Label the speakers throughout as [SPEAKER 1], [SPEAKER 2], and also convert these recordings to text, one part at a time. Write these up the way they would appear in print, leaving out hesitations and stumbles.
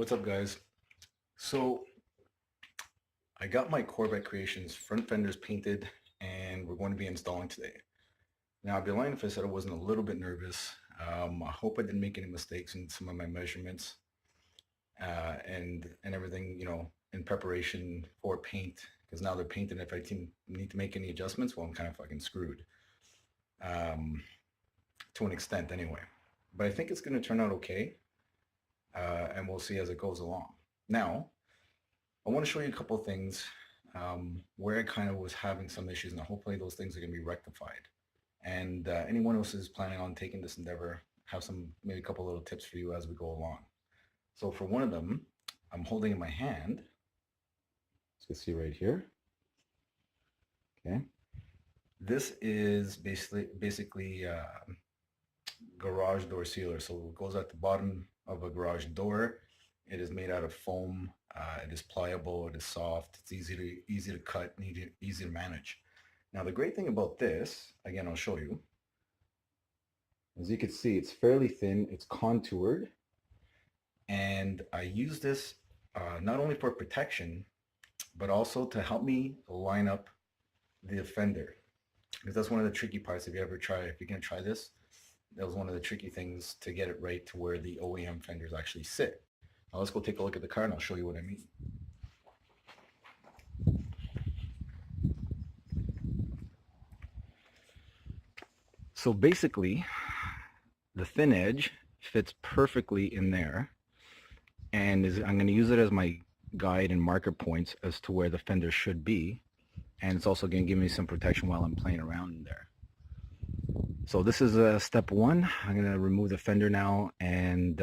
[SPEAKER 1] What's up, guys? So I got my Corvette Creations front fenders painted and we're going to be installing today. Now, I'd be lying if I said I wasn't a little bit nervous. I hope I didn't make any mistakes in some of my measurements and everything, in preparation for paint. Because now they're painted, if I need to make any adjustments, well, I'm kind of fucking screwed. To an extent, anyway. But I think it's going to turn out okay, and we'll see as it goes along. Now, I want to show you a couple of things where I kind of was having some issues, and hopefully those things are going to be rectified. And anyone else is planning on taking this endeavor, have maybe a couple little tips for you as we go along. So for one of them, I'm holding in my hand, as you can see right here. Okay, this is basically garage door sealer. So it goes at the bottom of a garage door. It is made out of foam. It is pliable. It is soft. It's easy to cut and easy to manage. Now the great thing about this, again, I'll show you. As you can see, it's fairly thin. It's contoured, and I use this not only for protection, but also to help me line up the fender. Because that's one of the tricky parts. If you're gonna try this, that was one of the tricky things to get it right to where the OEM fenders actually sit. Now let's go take a look at the car and I'll show you what I mean. So basically, the thin edge fits perfectly in there, and I'm going to use it as my guide and marker points as to where the fender should be, and it's also going to give me some protection while I'm playing around in there. So this is step one. I'm going to remove the fender now and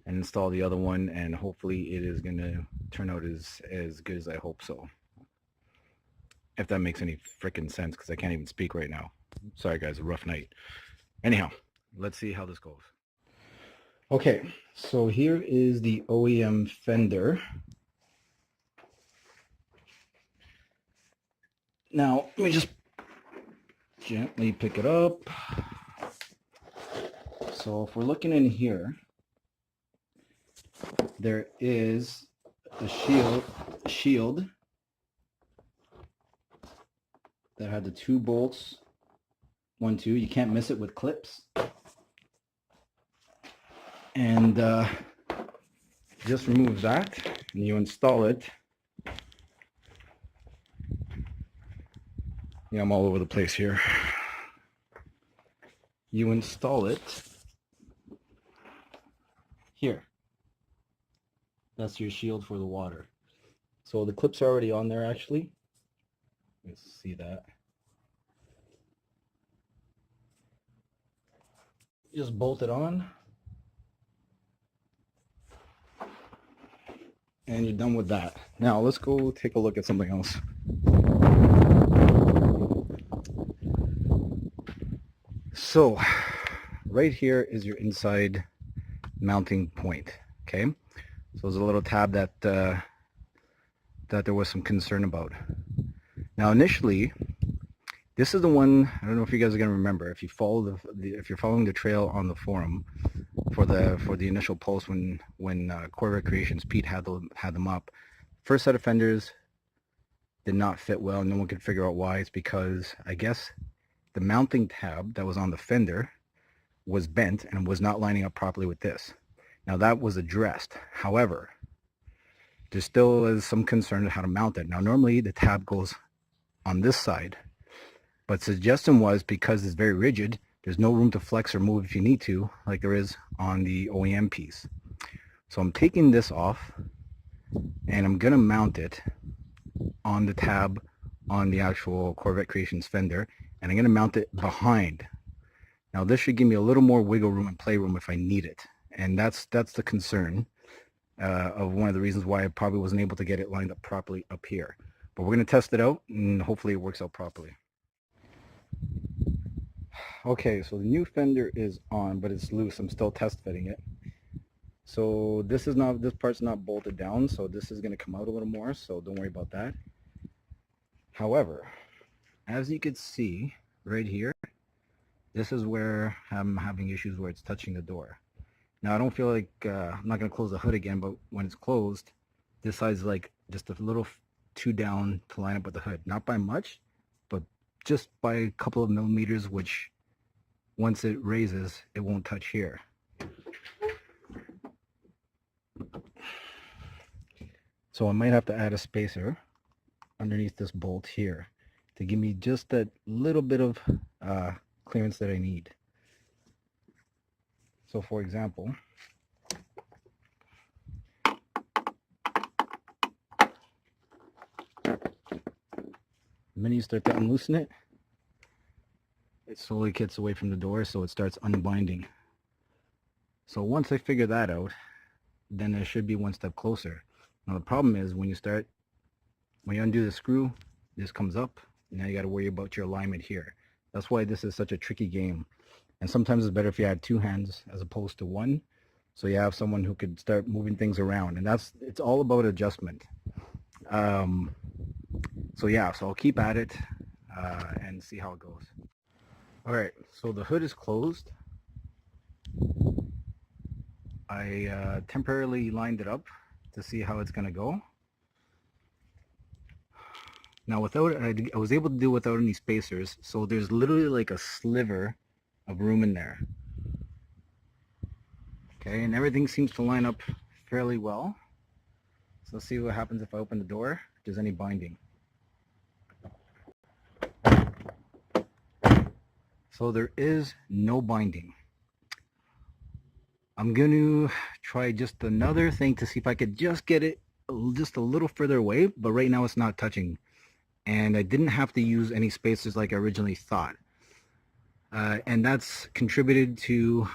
[SPEAKER 1] install the other one, and hopefully it is going to turn out as good as I hope so. If that makes any freaking sense, because I can't even speak right now. Sorry guys, a rough night. Anyhow, let's see how this goes. Okay, so here is the OEM fender. Now, let me just gently pick it up. So if we're looking in here, there is a shield that had the two bolts, 1, 2. You can't miss it with clips. And just remove that and you install it. Yeah, I'm all over the place here. You install it here. That's your shield for the water. So the clips are already on there actually. Let's see that. Just bolt it on. And you're done with that. Now let's go take a look at something else. So right here is your inside mounting point. Okay, so there's a little tab that there was some concern about. Now initially, this is the one, I don't know if you guys are gonna remember, if you follow if you're following the trail on the forum for the initial post when Corvette Creations Pete had them up. First set of fenders did not fit well. No one could figure out why. It's because I guess the mounting tab that was on the fender was bent and was not lining up properly with this. Now that was addressed. However, there still is some concern of how to mount it. Now normally the tab goes on this side, but suggestion was because it's very rigid, there's no room to flex or move if you need to, like there is on the OEM piece. So I'm taking this off and I'm gonna mount it on the tab on the actual Corvette Creations fender, and I'm gonna mount it behind. Now this should give me a little more wiggle room and playroom if I need it, and that's the concern of one of the reasons why I probably wasn't able to get it lined up properly up here. But we're gonna test it out and hopefully it works out properly. Okay, so the new fender is on, but it's loose. I'm still test fitting it. So this part's not bolted down, so this is going to come out a little more, so don't worry about that. However, as you can see right here, this is where I'm having issues where it's touching the door. Now I don't feel like I'm not going to close the hood again, but when it's closed, this side's like just a little too down to line up with the hood. Not by much, but just by a couple of millimeters, which once it raises, it won't touch here. So I might have to add a spacer underneath this bolt here to give me just that little bit of clearance that I need. So for example, the minute you start to unloosen it, it slowly gets away from the door, so it starts unbinding. So once I figure that out, then there should be one step closer. Now the problem is when you undo the screw, this comes up. Now you got to worry about your alignment here. That's why this is such a tricky game. And sometimes it's better if you had two hands as opposed to one, so you have someone who could start moving things around. And it's all about adjustment. So yeah, so I'll keep at it and see how it goes. All right, so the hood is closed. I temporarily lined it up to see how it's gonna go. Now I was able to do without any spacers, so there's literally like a sliver of room in there. Okay, and everything seems to line up fairly well. So let's see what happens if I open the door, if there's any binding. So there is no binding. I'm going to try just another thing to see if I could just get it just a little further away, but right now it's not touching. And I didn't have to use any spacers like I originally thought. And that's contributed to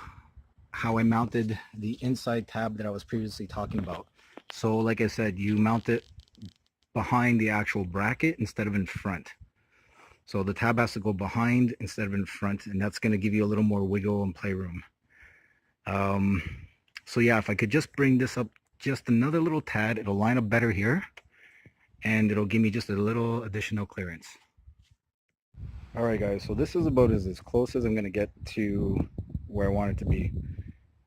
[SPEAKER 1] how I mounted the inside tab that I was previously talking about. So like I said, you mount it behind the actual bracket instead of in front. So the tab has to go behind instead of in front, and that's going to give you a little more wiggle and playroom. So yeah, if I could just bring this up just another little tad, it'll line up better here, and it'll give me just a little additional clearance. Alright guys, so this is about as close as I'm going to get to where I want it to be.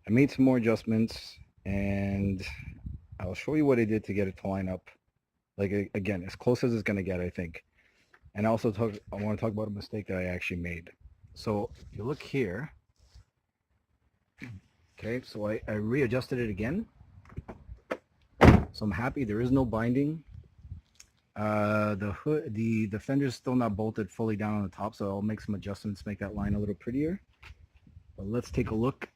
[SPEAKER 1] I made some more adjustments, and I'll show you what I did to get it to line up, like again, as close as it's going to get, I think. And I want to talk about a mistake that I actually made. So if you look here, okay, so I readjusted it again. So I'm happy there is no binding. The hood, the fender is still not bolted fully down on the top, so I'll make some adjustments to make that line a little prettier. But let's take a look.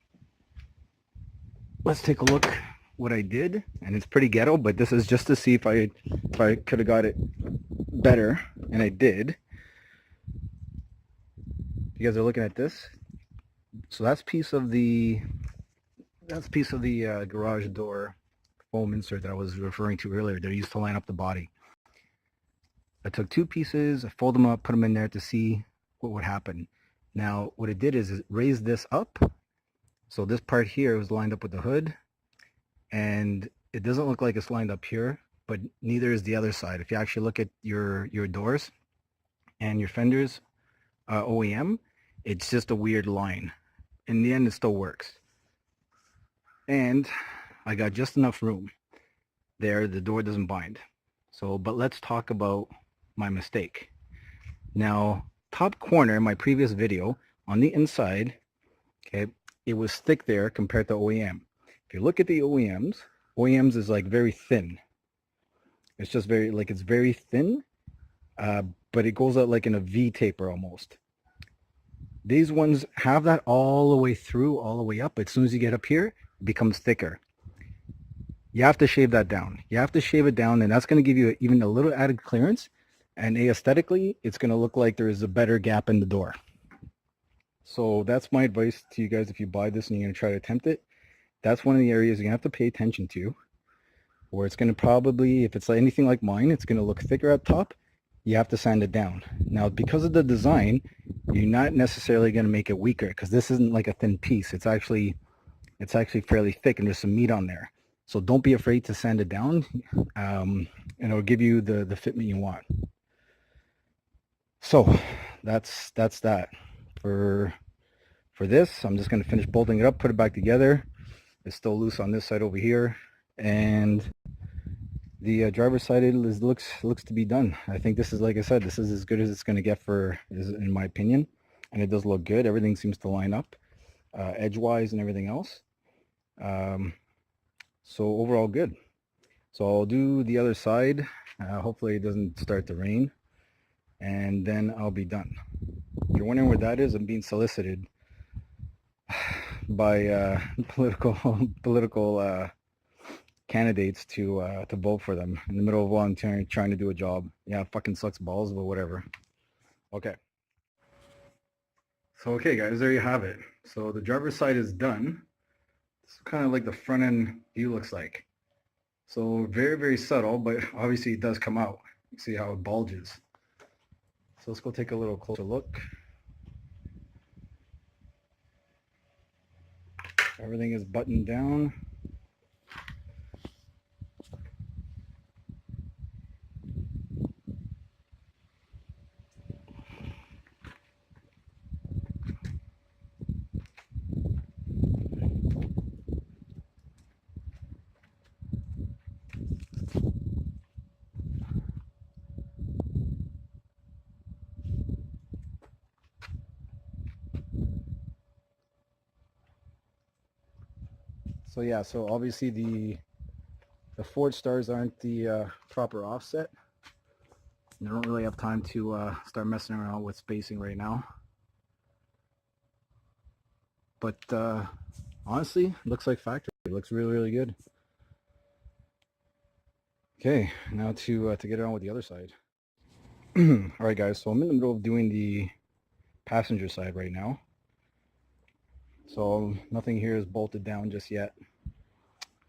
[SPEAKER 1] Let's take a look what I did, and it's pretty ghetto, but this is just to see if I could have got it better, and I did. You guys are looking at this. So that's piece of the garage door foam insert that I was referring to earlier. They're used to line up the body. I took two pieces, I folded them up, put them in there to see what would happen. Now what it did is it raised this up. So this part here was lined up with the hood, and it doesn't look like it's lined up here, but neither is the other side. If you actually look at your doors and your fenders OEM, it's just a weird line. In the end, it still works. And I got just enough room there. The door doesn't bind. So, but let's talk about my mistake. Now, top corner in my previous video, on the inside, okay, it was thick there compared to OEM. If you look at the OEMs is like very thin. It's just very, like it's very thin, but it goes out like in a V taper almost. These ones have that all the way through, all the way up. As soon as you get up here, it becomes thicker. You have to shave that down. You have to shave it down, and that's going to give you even a little added clearance. And aesthetically, it's going to look like there is a better gap in the door. So that's my advice to you guys if you buy this and you're going to try to attempt it. That's one of the areas you're going to have to pay attention to. Or it's going to probably, if it's anything like mine, it's going to look thicker up top. You have to sand it down. Now, because of the design, you're not necessarily going to make it weaker, because this isn't like a thin piece. It's actually fairly thick, and there's some meat on there. So don't be afraid to sand it down, and it'll give you the fitment you want. So that's that for this. I'm just going to finish bolting it up, put it back together, is still loose on this side over here, and the driver's side looks to be done. I think this is, like I said, this is as good as it's going to get in my opinion, and it does look good. Everything seems to line up edgewise and everything else. So overall good. So I'll do the other side. Hopefully it doesn't start to rain, and then I'll be done. If you're wondering what that is, I'm being solicited by political candidates to vote for them in the middle of volunteering, trying to do a job. Yeah, it fucking sucks balls, but whatever. Okay. So okay, guys, there you have it. So the driver's side is done. This is kind of like the front end view looks like. So very, very subtle, but obviously it does come out. You see how it bulges. So let's go take a little closer look. Everything is buttoned down. So yeah, so obviously the Ford stars aren't the proper offset. I don't really have time to start messing around with spacing right now. But honestly, it looks like factory. It looks really, really good. Okay, now to get it on with the other side. Alright guys, so I'm in the middle of doing the passenger side right now. So nothing here is bolted down just yet.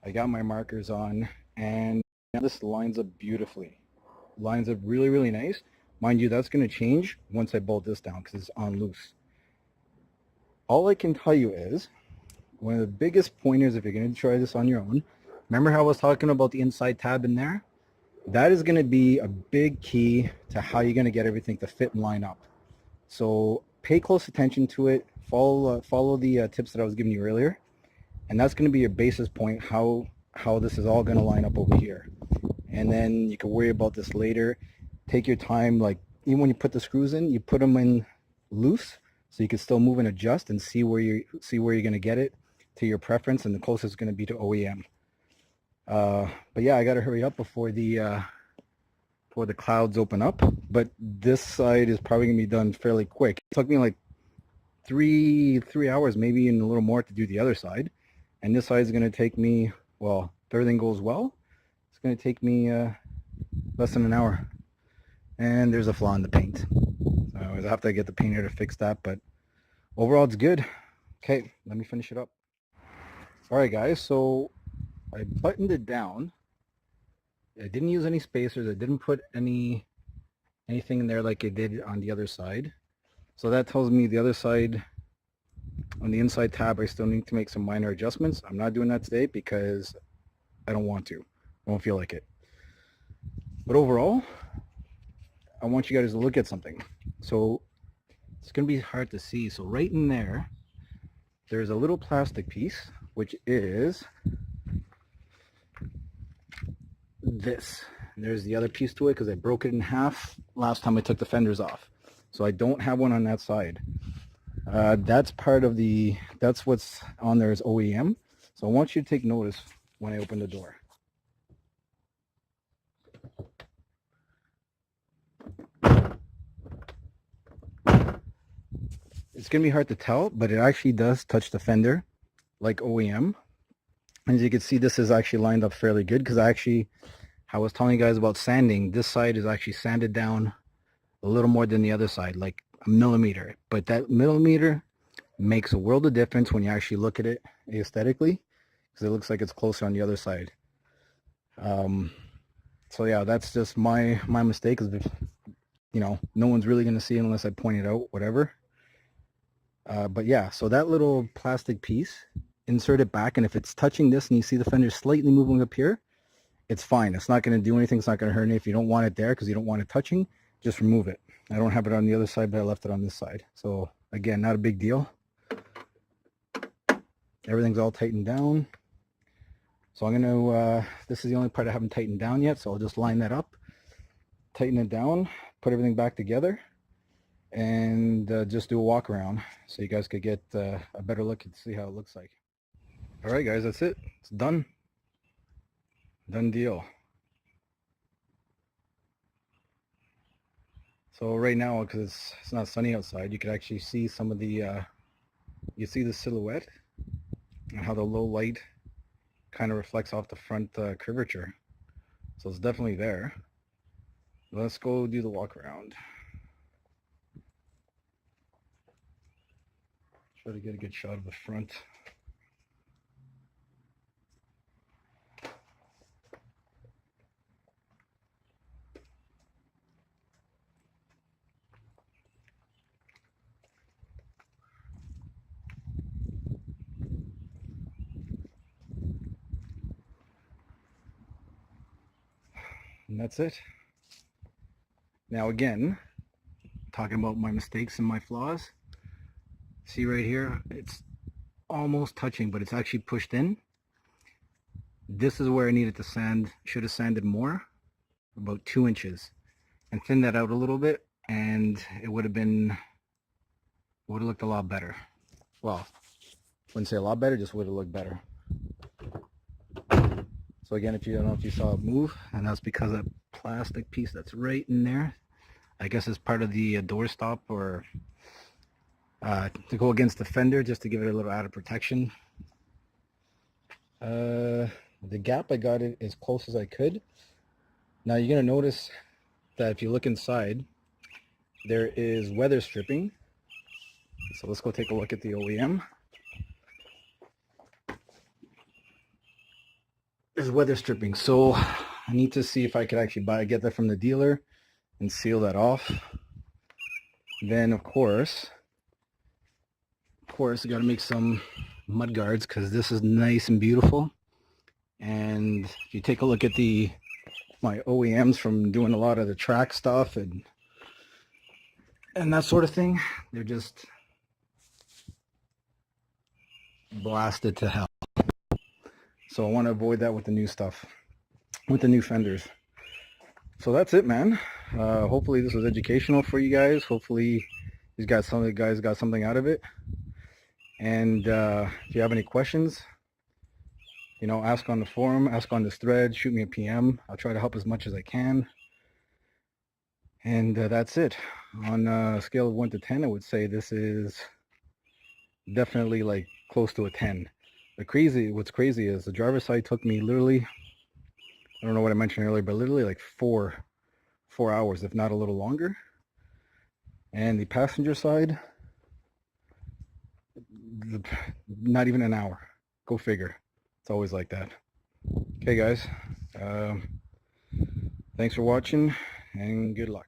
[SPEAKER 1] I got my markers on, and this lines up beautifully. Lines up really, really nice. Mind you, that's going to change once I bolt this down because it's on loose. All I can tell you is, one of the biggest pointers if you're going to try this on your own, remember how I was talking about the inside tab in there? That is going to be a big key to how you're going to get everything to fit and line up. So pay close attention to it. Follow the tips that I was giving you earlier, and that's going to be your basis point how this is all going to line up over here. And then you can worry about this later. Take your time. Like even when you put the screws in, you put them in loose so you can still move and adjust and see where you're going to get it to your preference, and the closest is going to be to OEM. But yeah, I got to hurry up before the clouds open up. But this side is probably going to be done fairly quick. It took me like three hours, maybe even a little more, to do the other side. And this side is going to take me, well, if everything goes well, it's going to take me less than an hour. And there's a flaw in the paint. So I have to get the painter to fix that, but overall it's good. Okay, let me finish it up. Alright guys, so I buttoned it down. I didn't use any spacers. I didn't put anything in there like I did on the other side. So that tells me the other side, on the inside tab, I still need to make some minor adjustments. I'm not doing that today because I don't want to. I don't feel like it. But overall, I want you guys to look at something. So it's going to be hard to see. So right in there, there's a little plastic piece, which is this. And there's the other piece to it because I broke it in half last time I took the fenders off. So I don't have one on that side. That's part of that's what's on there is OEM. So I want you to take notice when I open the door. It's going to be hard to tell, but it actually does touch the fender like OEM. As you can see, this is actually lined up fairly good because I was telling you guys about sanding. This side is actually sanded down a little more than the other side, like a millimeter. But that millimeter makes a world of difference when you actually look at it aesthetically, because it looks like it's closer on the other side. So yeah, that's just my mistake, because you know, no one's really going to see it unless I point it out, whatever. But yeah, so that little plastic piece, insert it back, and if it's touching this and you see the fender slightly moving up here, it's fine. It's not going to do anything. It's not going to hurt anything. If you don't want it there because you don't want it touching, just remove it. I don't have it on the other side, but I left it on this side. So again, not a big deal. Everything's all tightened down. So I'm going to, this is the only part I haven't tightened down yet, so I'll just line that up, tighten it down, put everything back together, and just do a walk around so you guys could get a better look and see how it looks like. Alright guys, that's it. It's done. Done deal. So right now, because it's not sunny outside, you can actually see some of the, you see the silhouette and how the low light kind of reflects off the front curvature. So it's definitely there. Let's go do the walk around. Try to get a good shot of the front. And that's it. Now again, talking about my mistakes and my flaws. See right here, it's almost touching, but it's actually pushed in. This is where I needed to sand. Should have sanded more, about 2 inches, and thin that out a little bit, and it would have looked a lot better. Well, wouldn't say a lot better, just would have looked better. So again, if you don't know if you saw it move, and that's because of that plastic piece that's right in there. I guess it's part of the door stop, or to go against the fender, just to give it a little added protection. The gap, I got it as close as I could. Now you're going to notice that if you look inside, there is weather stripping. So let's go take a look at the OEM. There's weather stripping, so I need to see if I could actually get that from the dealer and seal that off. Then of course I got to make some mud guards, because this is nice and beautiful. And if you take a look at my OEMs from doing a lot of the track stuff and that sort of thing, they're just blasted to hell. So I want to avoid that with the new stuff, with the new fenders. So that's it, man. Hopefully this was educational for you guys. Hopefully you guys got something out of it. And if you have any questions, you know, ask on the forum, ask on this thread, shoot me a PM. I'll try to help as much as I can. And that's it. On a scale of 1 to 10, I would say this is definitely like close to a 10. What's crazy is the driver's side took me literally, I don't know what I mentioned earlier, but literally like four hours, if not a little longer. And the passenger side, not even an hour. Go figure. It's always like that. Okay guys, thanks for watching and good luck.